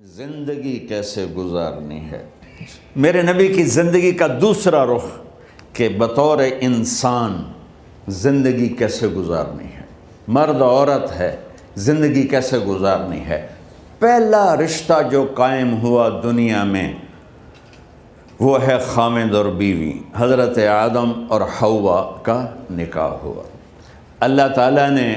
زندگی کیسے گزارنی ہے۔ میرے نبی کی زندگی کا دوسرا رخ کہ بطور انسان زندگی کیسے گزارنی ہے، مرد عورت ہے، زندگی کیسے گزارنی ہے۔ پہلا رشتہ جو قائم ہوا دنیا میں وہ ہے خامد اور بیوی، حضرت آدم اور حوا کا نکاح ہوا۔ اللہ تعالیٰ نے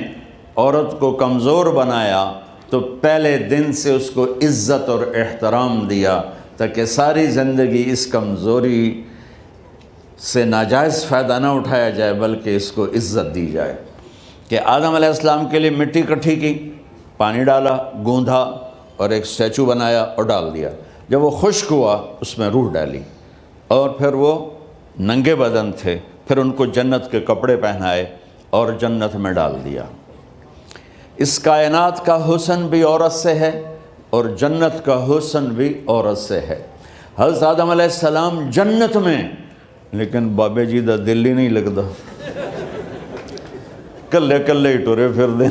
عورت کو کمزور بنایا تو پہلے دن سے اس کو عزت اور احترام دیا تاکہ ساری زندگی اس کمزوری سے ناجائز فائدہ نہ اٹھایا جائے بلکہ اس کو عزت دی جائے۔ کہ آدم علیہ السلام کے لیے مٹی اکٹھی کی، پانی ڈالا، گوندھا اور ایک اسٹیچو بنایا اور ڈال دیا۔ جب وہ خشک ہوا اس میں روح ڈالی اور پھر وہ ننگے بدن تھے، پھر ان کو جنت کے کپڑے پہنائے اور جنت میں ڈال دیا۔ اس کائنات کا حسن بھی عورت سے ہے اور جنت کا حسن بھی عورت سے ہے۔ حضرت آدم علیہ السلام جنت میں، لیکن بابے جی دا دل ہی نہیں لگتا، کلے کلے ہی ٹرے پھر دیں۔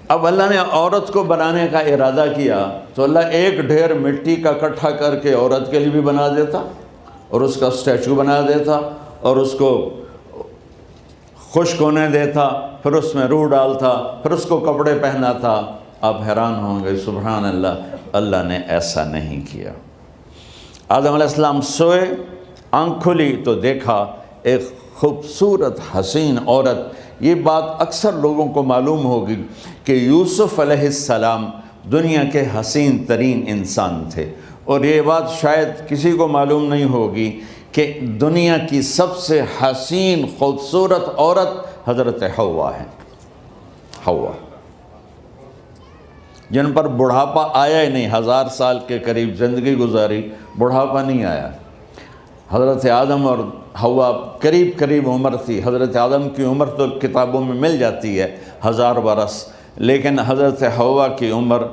اب اللہ نے عورت کو بنانے کا ارادہ کیا تو اللہ ایک ڈھیر مٹی کا اکٹھا کر کے عورت کے لیے بھی بنا دیتا اور اس کا اسٹیچو بنا دیتا اور اس کو خشک ہونے دیتا، پھر اس میں روح ڈالتا، پھر اس کو کپڑے پہناتا۔ آپ حیران ہوں گے، سبحان اللہ، اللہ نے ایسا نہیں کیا۔ آدم علیہ السلام سوئے، آنکھ کھلی تو دیکھا ایک خوبصورت حسین عورت۔ یہ بات اکثر لوگوں کو معلوم ہوگی کہ یوسف علیہ السلام دنیا کے حسین ترین انسان تھے، اور یہ بات شاید کسی کو معلوم نہیں ہوگی کہ دنیا کی سب سے حسین خوبصورت عورت حضرت حوا ہے۔ حوا جن پر بڑھاپا آیا ہی نہیں، 1000 سال کے قریب زندگی گزاری، بڑھاپا نہیں آیا۔ حضرت آدم اور حوا قریب قریب عمر تھی۔ حضرت آدم کی عمر تو کتابوں میں مل جاتی ہے 1000 برس، لیکن حضرت حوا کی عمر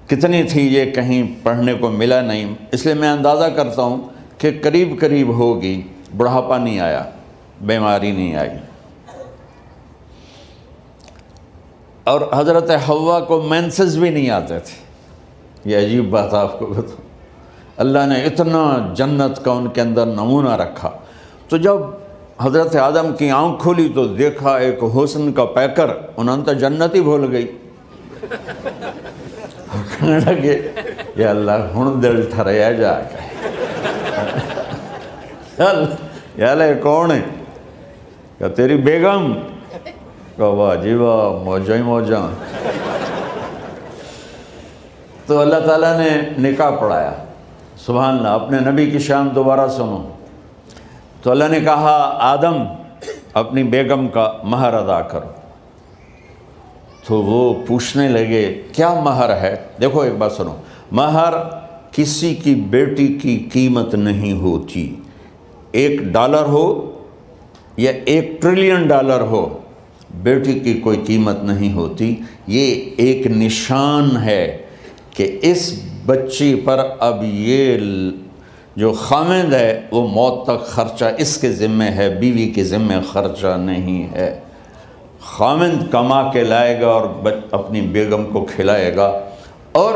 کتنی تھی یہ کہیں پڑھنے کو ملا نہیں، اس لیے میں اندازہ کرتا ہوں کہ قریب قریب ہوگی۔ بڑھاپا نہیں آیا، بیماری نہیں آئی۔ اور حضرت حوا کو مینسز بھی نہیں آتے تھے۔ یہ عجیب بات آپ کو بتاؤں، اللہ نے اتنا جنت کا ان کے اندر نمونہ رکھا۔ تو جب حضرت آدم کی آنکھ کھلی تو دیکھا ایک حسن کا پیکر، انہوں نے تو جنت ہی بھول گئی۔ کہنے لگے یا اللہ ہن دل ٹھریا جا کے، یا اللہ کون ہے؟ کہ تیری بیگم۔ کہ واہ جی واہ، موجاں ہی موجاں۔ تو اللہ تعالیٰ نے نکاح پڑھایا۔ سبحان اللہ، اپنے نبی کی شان دوبارہ سنو۔ تو اللہ نے کہا آدم اپنی بیگم کا مہر ادا کرو۔ تو وہ پوچھنے لگے کیا مہر ہے؟ دیکھو ایک بات سنو، مہر کسی کی بیٹی کی قیمت نہیں ہوتی۔ $1 ہو یا $1 ٹریلین ہو، بیٹی کی کوئی قیمت نہیں ہوتی۔ یہ ایک نشان ہے کہ اس بچی پر اب یہ جو خامد ہے وہ موت تک خرچہ اس کے ذمہ ہے، بیوی کے ذمہ خرچہ نہیں ہے۔ خامد کما کے لائے گا اور اپنی بیگم کو کھلائے گا، اور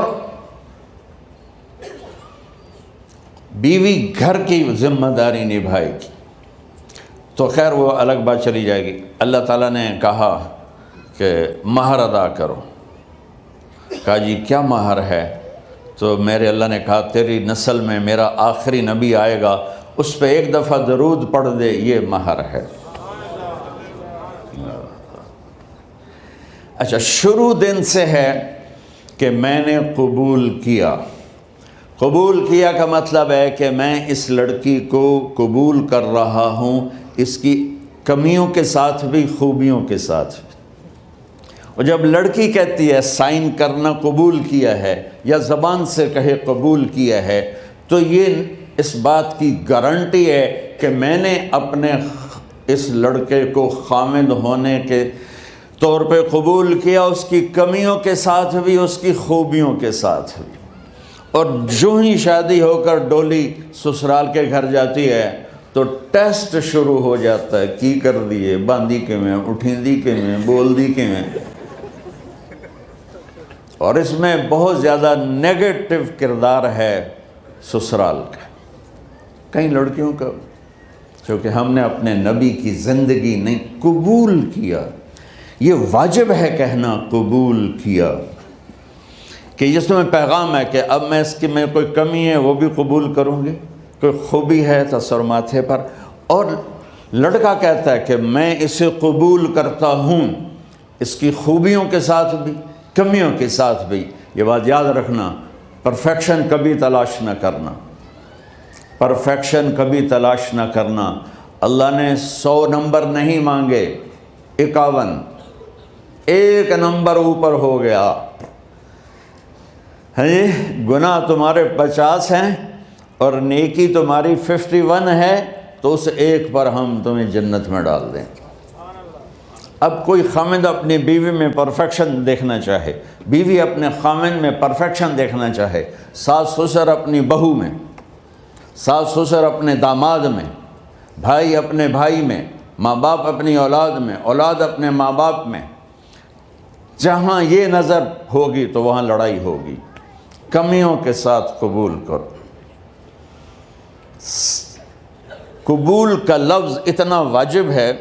بیوی گھر کی ذمہ داری نبھائے گی۔ تو خیر وہ الگ بات چلی جائے گی۔ اللہ تعالیٰ نے کہا کہ مہر ادا کرو۔ کہا جی کیا مہر ہے؟ تو میرے اللہ نے کہا تیری نسل میں میرا آخری نبی آئے گا، اس پہ ایک دفعہ درود پڑھ دے، یہ مہر ہے۔ اچھا، شروع دن سے ہے کہ میں نے قبول کیا۔ قبول کیا کا مطلب ہے کہ میں اس لڑکی کو قبول کر رہا ہوں، اس کی کمیوں کے ساتھ بھی خوبیوں کے ساتھ بھی۔ اور جب لڑکی کہتی ہے سائن کرنا قبول کیا ہے، یا زبان سے کہے قبول کیا ہے، تو یہ اس بات کی گارنٹی ہے کہ میں نے اپنے اس لڑکے کو خامد ہونے کے طور پہ قبول کیا، اس کی کمیوں کے ساتھ بھی، اس کی خوبیوں کے ساتھ بھی۔ اور جو ہی شادی ہو کر ڈولی سسرال کے گھر جاتی ہے تو ٹیسٹ شروع ہو جاتا ہے، کی کر دیے، باندھی کے میں، اٹھیں دی کے میں، بول دی کے میں۔ اور اس میں بہت زیادہ نیگیٹو کردار ہے سسرال کا. کئی لڑکیوں کا چونکہ ہم نے اپنے نبی کی زندگی نہیں قبول کیا. یہ واجب ہے کہنا قبول کیا، کہ جس میں پیغام ہے کہ اب میں اس کی میں کوئی کمی ہے وہ بھی قبول کروں گی، کوئی خوبی ہے تو سر ماتھے پر. اور لڑکا کہتا ہے کہ میں اسے قبول کرتا ہوں، اس کی خوبیوں کے ساتھ بھی کمیوں کے ساتھ بھی. یہ بات یاد رکھنا، پرفیکشن کبھی تلاش نہ کرنا، پرفیکشن کبھی تلاش نہ کرنا. اللہ نے 100 نمبر نہیں مانگے، 51، ایک نمبر اوپر ہو گیا. گناہ تمہارے 50 ہیں اور نیکی تمہاری 51 ہے، تو اس ایک پر ہم تمہیں جنت میں ڈال دیں. اب کوئی خامد اپنی بیوی میں پرفیکشن دیکھنا چاہے، بیوی اپنے خامد میں پرفیکشن دیکھنا چاہے، ساس سسر اپنی بہو میں، ساس سسر اپنے داماد میں، بھائی اپنے بھائی میں، ماں باپ اپنی اولاد میں، اولاد اپنے ماں باپ میں، جہاں یہ نظر ہوگی تو وہاں لڑائی ہوگی. کمیوں کے ساتھ قبول کرو. قبول کا لفظ اتنا واجب ہے